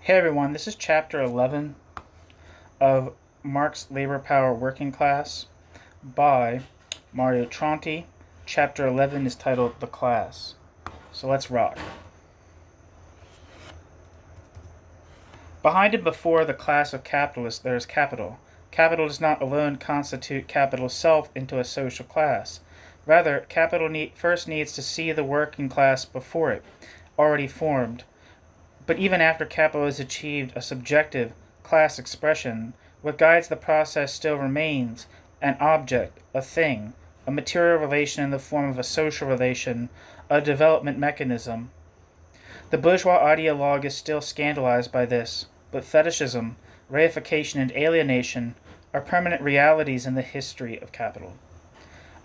Hey everyone, this is chapter 11 of Marx Labor Power Working Class by Mario Tronti. Chapter 11 is titled The Class. So let's rock. Behind and before the class of capitalists there is capital. Capital does not alone constitute capital self into a social class. Rather, capital first needs to see the working class before it, already formed. But even after capital has achieved a subjective class expression, what guides the process still remains an object, a thing, a material relation in the form of a social relation, a development mechanism. The bourgeois ideologue is still scandalized by this, but fetishism, reification, and alienation are permanent realities in the history of capital.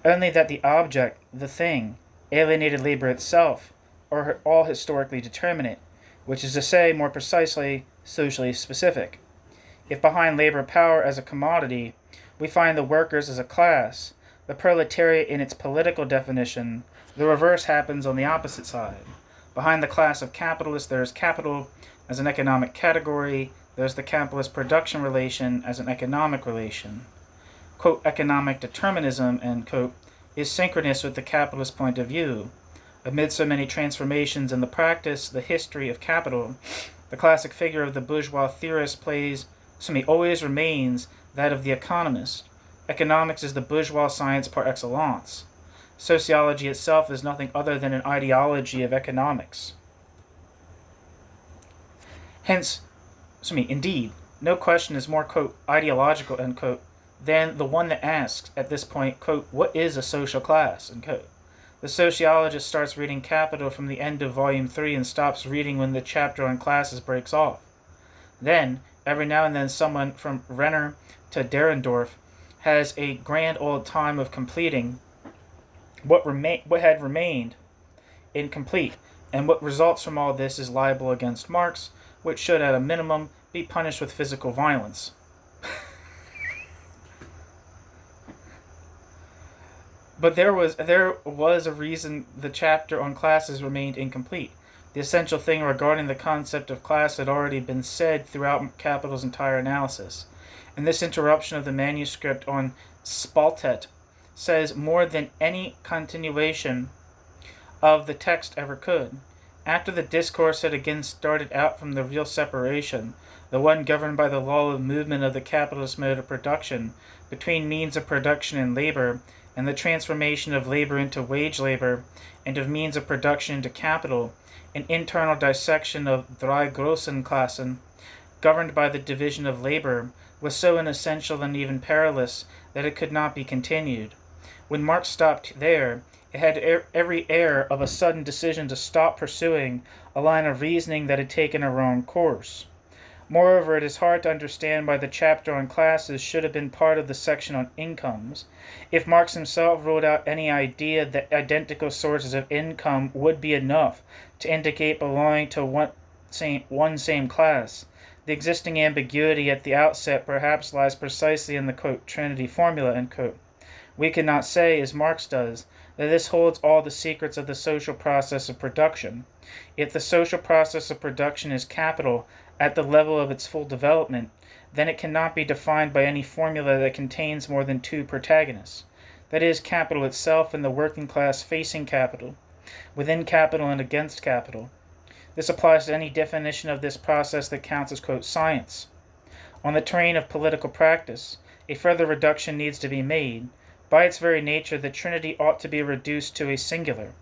Only that the object, the thing, alienated labor itself, are all historically determinate, which is to say, more precisely, socially specific. If behind labor power as a commodity, we find the workers as a class, the proletariat in its political definition, the reverse happens on the opposite side. Behind the class of capitalists, there is capital as an economic category, there's the capitalist production relation as an economic relation. Quote, economic determinism, end quote, is synchronous with the capitalist point of view. Amid so many transformations in the practice, the history of capital, the classic figure of the bourgeois theorist always remains that of the economist. Economics is the bourgeois science par excellence. Sociology itself is nothing other than an ideology of economics. Indeed, no question is more, quote, ideological, end quote, than the one that asks, at this point, quote, what is a social class, end quote. The sociologist starts reading Capital from the end of Volume 3 and stops reading when the chapter on classes breaks off. Then, every now and then someone from Renner to Derendorf has a grand old time of completing what had remained incomplete, and what results from all this is libel against Marx, which should at a minimum be punished with physical violence. But there was a reason the chapter on classes remained incomplete. The essential thing regarding the concept of class had already been said throughout Capital's entire analysis, and this interruption of the manuscript on Spaltet says more than any continuation of the text ever could. After the discourse had again started out from the real separation, the one governed by the law of movement of the capitalist mode of production, between means of production and labor, and the transformation of labor into wage labor, and of means of production into capital, an internal dissection of drei grossen Klassen, governed by the division of labor, was so inessential and even perilous that it could not be continued. When Marx stopped there, it had every air of a sudden decision to stop pursuing a line of reasoning that had taken a wrong course. Moreover, it is hard to understand why the chapter on classes should have been part of the section on incomes. If Marx himself ruled out any idea that identical sources of income would be enough to indicate belonging to one same class, the existing ambiguity at the outset perhaps lies precisely in the, quote, Trinity formula, end quote. We cannot say, as Marx does, that this holds all the secrets of the social process of production. If the social process of production is capital at the level of its full development, then it cannot be defined by any formula that contains more than two protagonists. That is, capital itself and the working class facing capital, within capital and against capital. This applies to any definition of this process that counts as, quote, science. On the terrain of political practice, a further reduction needs to be made. By its very nature, the Trinity ought to be reduced to a singular.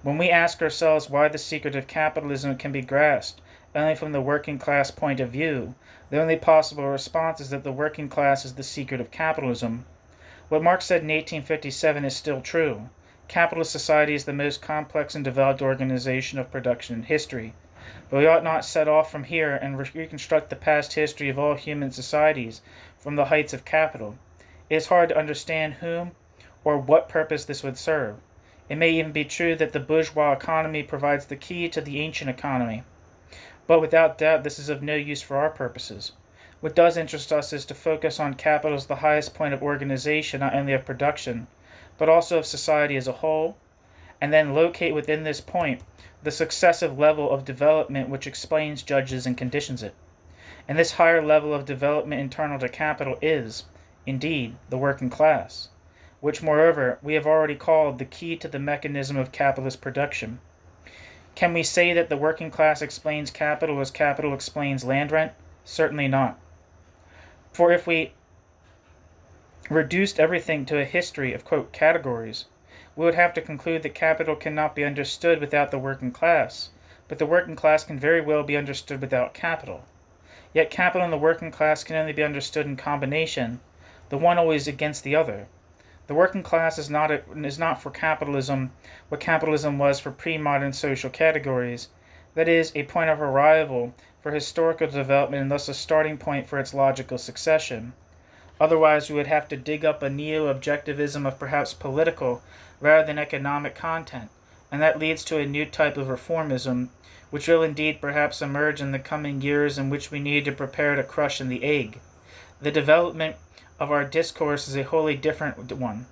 When we ask ourselves why the secret of capitalism can be grasped only from the working class point of view, the only possible response is that the working class is the secret of capitalism. What Marx said in 1857 is still true. Capitalist society is the most complex and developed organization of production in history. But we ought not set off from here and reconstruct the past history of all human societies from the heights of capital. It is hard to understand whom or what purpose this would serve. It may even be true that the bourgeois economy provides the key to the ancient economy. But without doubt this is of no use for our purposes. What does interest us is to focus on capital as the highest point of organization not only of production, but also of society as a whole, and then locate within this point the successive level of development which explains, judges, and conditions it. And this higher level of development internal to capital is, indeed, the working class, which, moreover, we have already called the key to the mechanism of capitalist production. Can we say that the working class explains capital as capital explains land rent? Certainly not. For if we reduced everything to a history of, quote, categories, we would have to conclude that capital cannot be understood without the working class, but the working class can very well be understood without capital. Yet capital and the working class can only be understood in combination, the one always against the other. The working class is not for capitalism what capitalism was for pre-modern social categories, that is, a point of arrival for historical development and thus a starting point for its logical succession. Otherwise, we would have to dig up a neo-objectivism of perhaps political rather than economic content, and that leads to a new type of reformism, which will indeed perhaps emerge in the coming years, in which we need to prepare to crush in the egg. The development of our discourse is a wholly different one.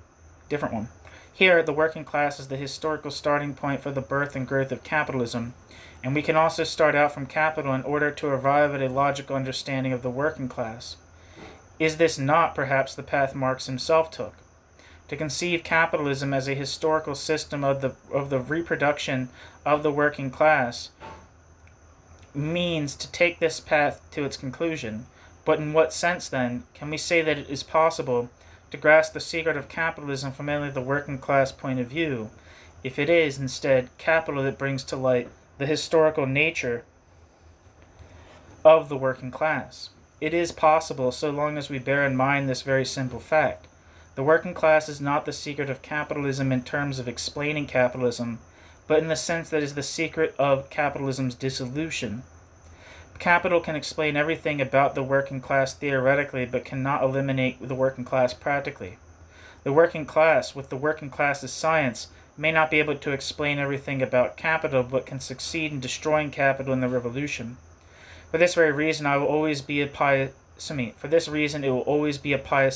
Here, the working class is the historical starting point for the birth and growth of capitalism, and we can also start out from capital in order to arrive at a logical understanding of the working class. Is this not perhaps the path Marx himself took? To conceive capitalism as a historical system of the reproduction of the working class means to take this path to its conclusion. But in what sense, then, can we say that it is possible to grasp the secret of capitalism from only the working class point of view, if it is, instead, capital that brings to light the historical nature of the working class? It is possible, so long as we bear in mind this very simple fact. The working class is not the secret of capitalism in terms of explaining capitalism, but in the sense that is the secret of capitalism's dissolution. Capital can explain everything about the working class theoretically, but cannot eliminate the working class practically. The working class, with the working class's science, may not be able to explain everything about capital, but can succeed in destroying capital in the revolution. For this reason, it will always be a pious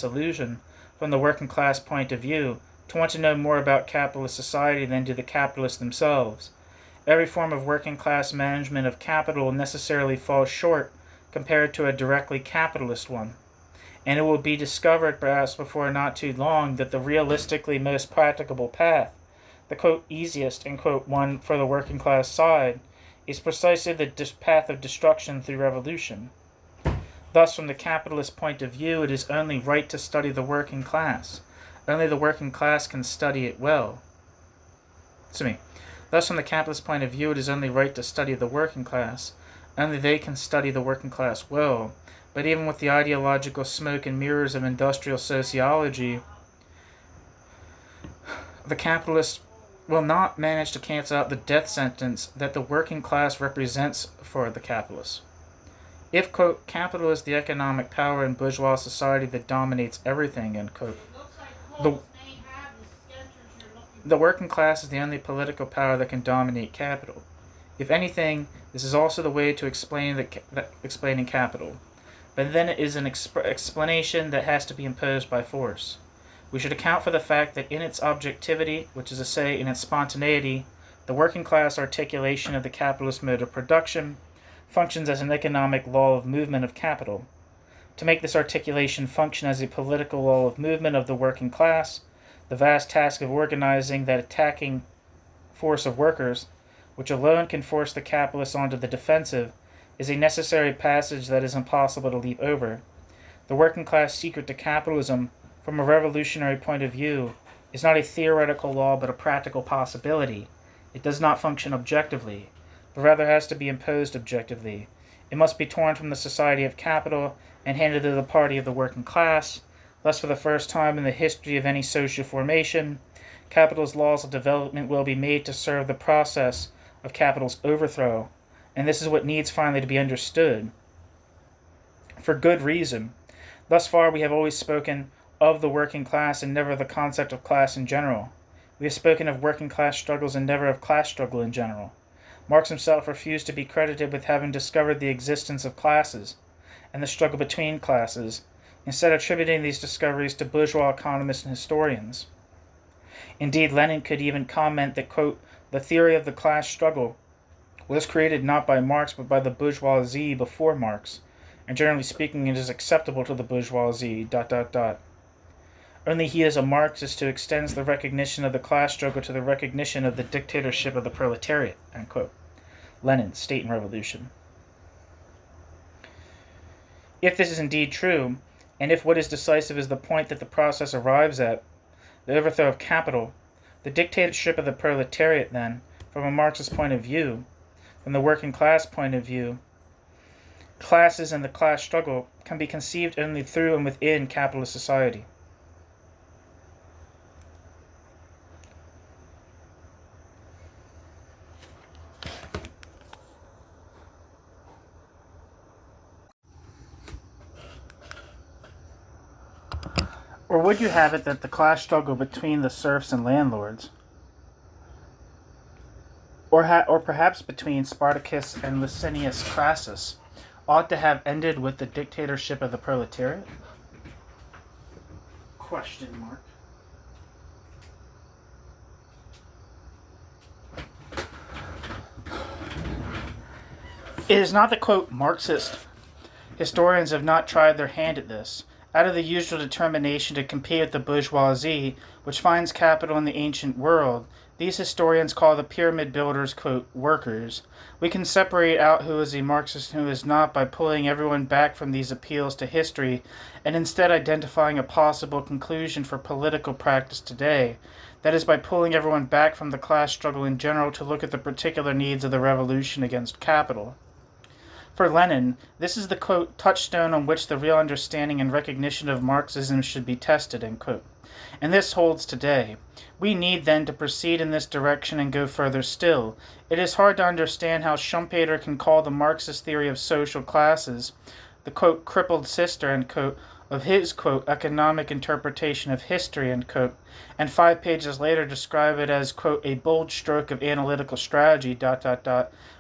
illusion from the working class point of view to want to know more about capitalist society than do the capitalists themselves. Every form of working class management of capital will necessarily fall short compared to a directly capitalist one, and it will be discovered perhaps before not too long that the realistically most practicable path, the quote easiest and quote one for the working class side, is precisely the path of destruction through revolution. Thus, from the capitalist point of view, it is only right to study the working class. Only the working class can study it well. Thus, from the capitalist point of view, it is only right to study the working class. Only they can study the working class well. But even with the ideological smoke and mirrors of industrial sociology, the capitalist will not manage to cancel out the death sentence that the working class represents for the capitalists. If, quote, capital is the economic power in bourgeois society that dominates everything, end quote, the working class is the only political power that can dominate capital. If anything, this is also the way to explaining capital. But then it is an explanation that has to be imposed by force. We should account for the fact that in its objectivity, which is to say in its spontaneity, the working class articulation of the capitalist mode of production functions as an economic law of movement of capital. To make this articulation function as a political law of movement of the working class, the vast task of organizing that attacking force of workers, which alone can force the capitalists onto the defensive, is a necessary passage that is impossible to leap over. The working class secret to capitalism, from a revolutionary point of view, is not a theoretical law but a practical possibility. It does not function objectively, but rather has to be imposed objectively. It must be torn from the society of capital and handed to the party of the working class. Thus, for the first time in the history of any social formation, capital's laws of development will be made to serve the process of capital's overthrow, and this is what needs finally to be understood. For good reason. Thus far we have always spoken of the working class and never of the concept of class in general. We have spoken of working class struggles and never of class struggle in general. Marx himself refused to be credited with having discovered the existence of classes and the struggle between classes, instead attributing these discoveries to bourgeois economists and historians. Indeed, Lenin could even comment that, quote, the theory of the class struggle was created not by Marx but by the bourgeoisie before Marx, and generally speaking it is acceptable to the bourgeoisie, ... Only he is a Marxist who extends the recognition of the class struggle to the recognition of the dictatorship of the proletariat, end quote. Lenin, State and Revolution. If this is indeed true, and if what is decisive is the point that the process arrives at, the overthrow of capital, the dictatorship of the proletariat, then, from a Marxist point of view, from the working class point of view, classes and the class struggle can be conceived only through and within capitalist society. Or would you have it that the class struggle between the serfs and landlords, or perhaps between Spartacus and Licinius Crassus, ought to have ended with the dictatorship of the proletariat? Question mark. It is not that, quote, Marxist historians have not tried their hand at this, out of the usual determination to compete with the bourgeoisie, which finds capital in the ancient world. These historians call the pyramid builders, quote, workers. We can separate out who is a Marxist and who is not by pulling everyone back from these appeals to history and instead identifying a possible conclusion for political practice today. That is by pulling everyone back from the class struggle in general to look at the particular needs of the revolution against capital. For Lenin, this is the, quote, touchstone on which the real understanding and recognition of Marxism should be tested, end quote. And this holds today. We need then to proceed in this direction and go further still. It is hard to understand how Schumpeter can call the Marxist theory of social classes the, quote, crippled sister, end quote, of his, quote, economic interpretation of history, end quote, and 5 pages later describe it as, quote, a bold stroke of analytical strategy, ...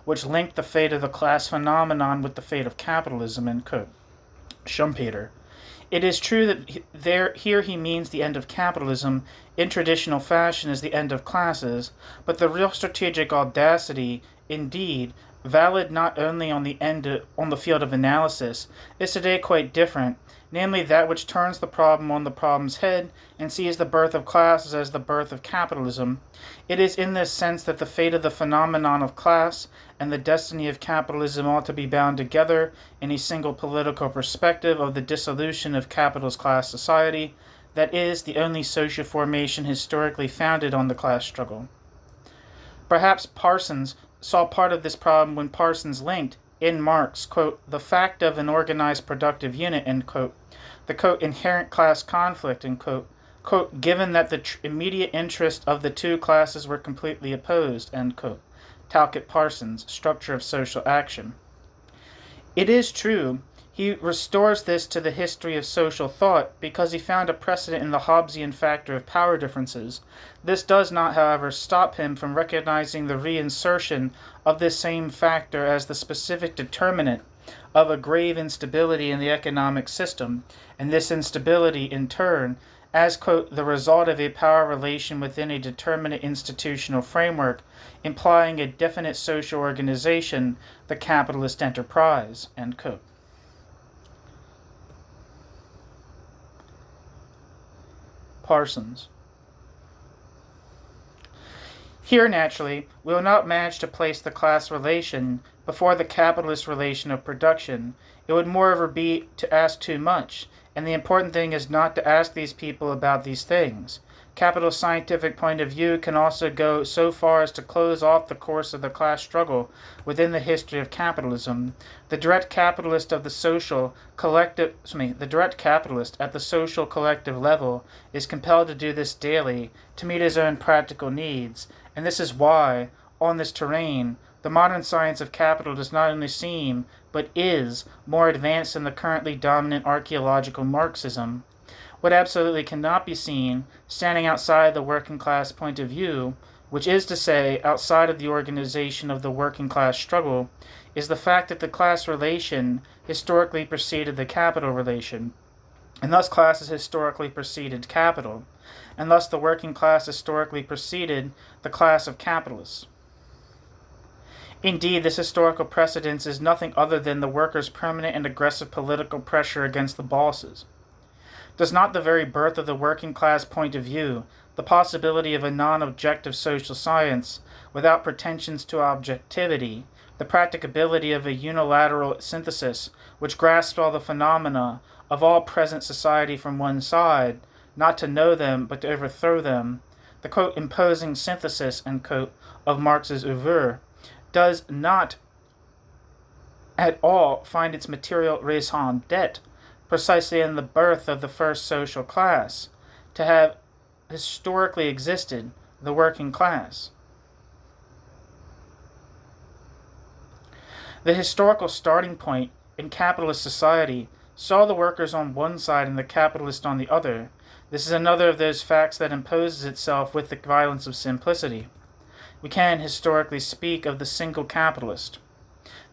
which linked the fate of the class phenomenon with the fate of capitalism, end quote. Schumpeter. It is true that here he means the end of capitalism, in traditional fashion as the end of classes, but the real strategic audacity, indeed, valid not only on the field of analysis, is today quite different, namely that which turns the problem on the problem's head and sees the birth of classes as the birth of capitalism. It is in this sense that the fate of the phenomenon of class and the destiny of capitalism ought to be bound together in a single political perspective of the dissolution of capital's class society, that is, the only social formation historically founded on the class struggle. Perhaps Parsons saw part of this problem when Parsons linked, in Marx, quote, the fact of an organized productive unit, end quote, the, quote, inherent class conflict, end quote, given that the immediate interest of the two classes were completely opposed, end quote. Talcott Parsons, Structure of Social Action. It is true, he restores this to the history of social thought because he found a precedent in the Hobbesian factor of power differences. This does not, however, stop him from recognizing the reinsertion of this same factor as the specific determinant of a grave instability in the economic system, and this instability, in turn, as, quote, the result of a power relation within a determinate institutional framework, implying a definite social organization, the capitalist enterprise, end quote. Parsons. Here, naturally, we will not manage to place the class relation before the capitalist relation of production. It would moreover be to ask too much, and the important thing is not to ask these people about these things. Capital's scientific point of view can also go so far as to close off the course of the class struggle within the history of capitalism. The direct capitalist at the social collective level is compelled to do this daily to meet his own practical needs, and this is why, on this terrain, the modern science of capital does not only seem, but is, more advanced than the currently dominant archaeological Marxism. What absolutely cannot be seen, standing outside the working class point of view, which is to say, outside of the organization of the working class struggle, is the fact that the class relation historically preceded the capital relation, and thus classes historically preceded capital. and thus the working class historically preceded the class of capitalists. Indeed, this historical precedence is nothing other than the workers' permanent and aggressive political pressure against the bosses. Does not the very birth of the working class point of view, the possibility of a non-objective social science without pretensions to objectivity, the practicability of a unilateral synthesis which grasps all the phenomena of all present society from one side, not to know them but to overthrow them, the quote, imposing synthesis, end quote, of Marx's oeuvre, does not at all find its material raison d'etre precisely in the birth of the first social class, to have historically existed, the working class. The historical starting point in capitalist society saw the workers on one side and the capitalists on the other. This is another of those facts that imposes itself with the violence of simplicity. We can historically speak of the single capitalist,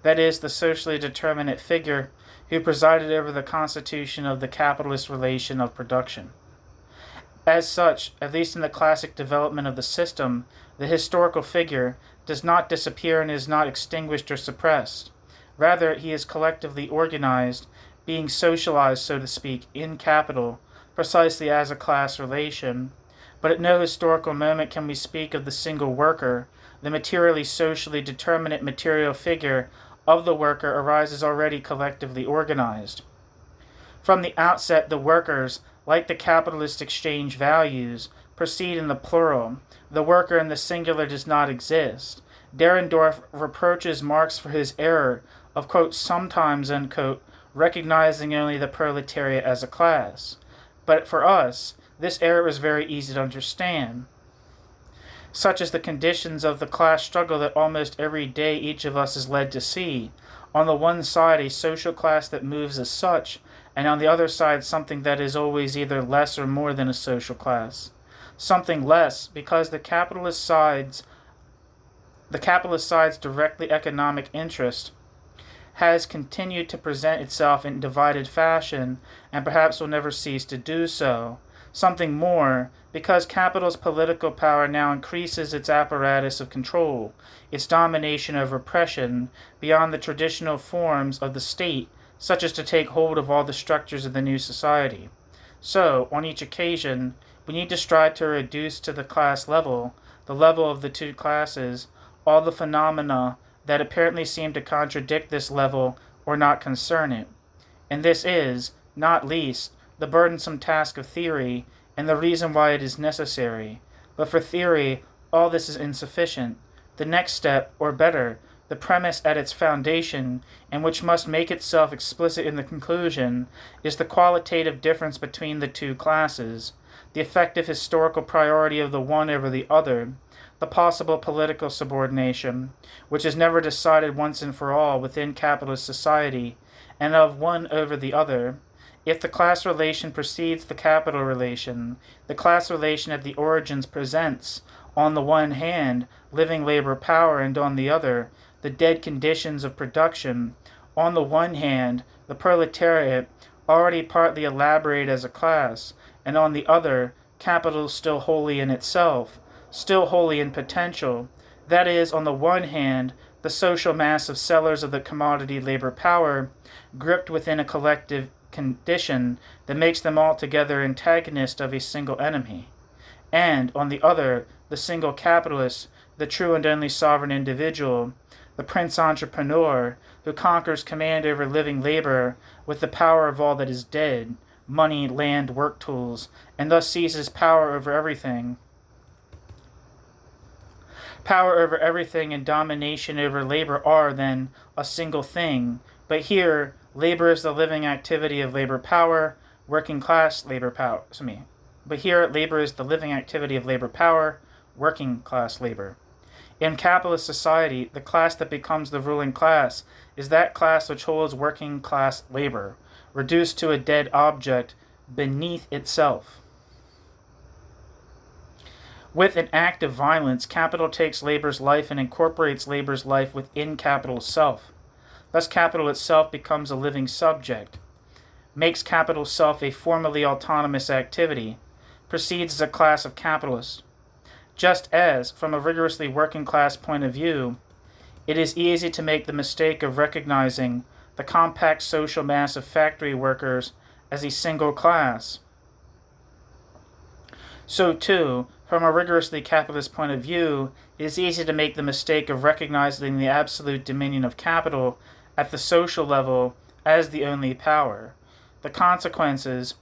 that is, the socially determinate figure who presided over the constitution of the capitalist relation of production. As such, at least in the classic development of the system, the historical figure does not disappear and is not extinguished or suppressed. Rather, he is collectively organized, being socialized, so to speak, in capital, precisely as a class relation. But at no historical moment can we speak of the single worker. The materially socially determinate material figure of the worker arises already collectively organized. From the outset, the workers, like the capitalist exchange values, proceed in the plural. The worker in the singular does not exist. Dahrendorf reproaches Marx for his error of, quote, sometimes, end quote, recognizing only the proletariat as a class. But for us, this error is very easy to understand. Such as the conditions of the class struggle that almost every day each of us is led to see. On the one side, a social class that moves as such, and on the other side, something that is always either less or more than a social class. Something less, because the capitalist side's directly economic interest has continued to present itself in divided fashion, and perhaps will never cease to do so. Something more, because capital's political power now increases its apparatus of control, its domination of repression, beyond the traditional forms of the state, such as to take hold of all the structures of the new society. So, on each occasion, we need to strive to reduce to the class level, the level of the two classes, all the phenomena that apparently seem to contradict this level or not concern it. And this is, not least, the burdensome task of theory, and the reason why it is necessary. But for theory, all this is insufficient. The next step, or better, the premise at its foundation, and which must make itself explicit in the conclusion, is the qualitative difference between the two classes, the effective historical priority of the one over the other, the possible political subordination, which is never decided once and for all within capitalist society, and of one over the other. If the class relation precedes the capital relation, the class relation at the origins presents, on the one hand, living labor power, and on the other, the dead conditions of production. On the one hand, the proletariat, already partly elaborated as a class, and on the other, capital still wholly in itself, still wholly in potential. That is, on the one hand, the social mass of sellers of the commodity labor power, gripped within a collective condition that makes them altogether antagonist of a single enemy, and, on the other, the single capitalist, the true and only sovereign individual, the prince entrepreneur, who conquers command over living labor with the power of all that is dead, money, land, work tools, and thus seizes power over everything. Power over everything and domination over labor are, then, a single thing, but here, labor is the living activity of labor power, working class labor power. But here, labor is the living activity of labor power, working class labor. In capitalist society, the class that becomes the ruling class is that class which holds working class labor, reduced to a dead object beneath itself. With an act of violence, capital takes labor's life and incorporates labor's life within capital's self. Thus capital itself becomes a living subject, makes capital's self a formally autonomous activity, proceeds as a class of capitalists. Just as, from a rigorously working-class point of view, it is easy to make the mistake of recognizing the compact social mass of factory workers as a single class, so too, from a rigorously capitalist point of view, it is easy to make the mistake of recognizing the absolute dominion of capital at the social level as the only power. The consequences,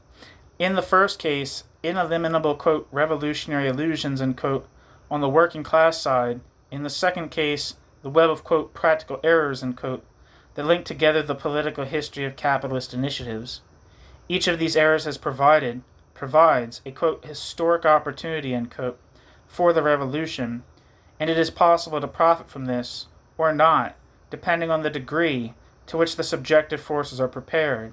in the first case, ineliminable, quote, revolutionary illusions, end quote, on the working class side. In the second case, the web of, quote, practical errors, end quote, that link together the political history of capitalist initiatives. Each of these errors provides a, quote, historic opportunity, end quote, for the revolution, and it is possible to profit from this, or not, depending on the degree to which the subjective forces are prepared.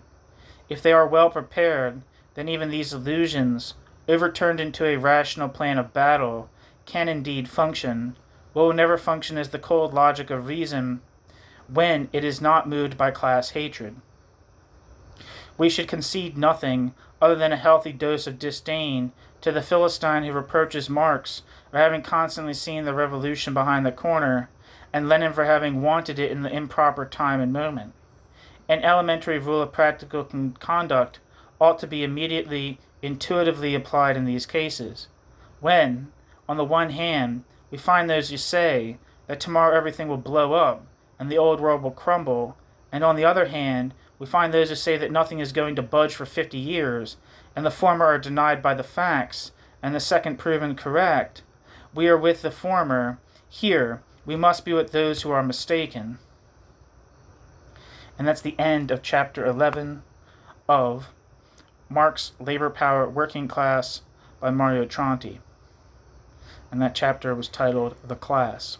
If they are well prepared, then even these illusions, overturned into a rational plan of battle, can indeed function, but will never function as the cold logic of reason when it is not moved by class hatred. We should concede nothing other than a healthy dose of disdain to the Philistine who reproaches Marx for having constantly seen the revolution behind the corner, and Lenin for having wanted it in the improper time and moment. An elementary rule of practical conduct ought to be immediately, intuitively applied in these cases. When, on the one hand, we find those who say that tomorrow everything will blow up and the old world will crumble, and on the other hand, we find those who say that nothing is going to budge for 50 years, and the former are denied by the facts, and the second proven correct, we are with the former. Here, we must be with those who are mistaken. And that's the end of chapter 11 of Marx, Labor Power, Working Class by Mario Tronti. And that chapter was titled The Class.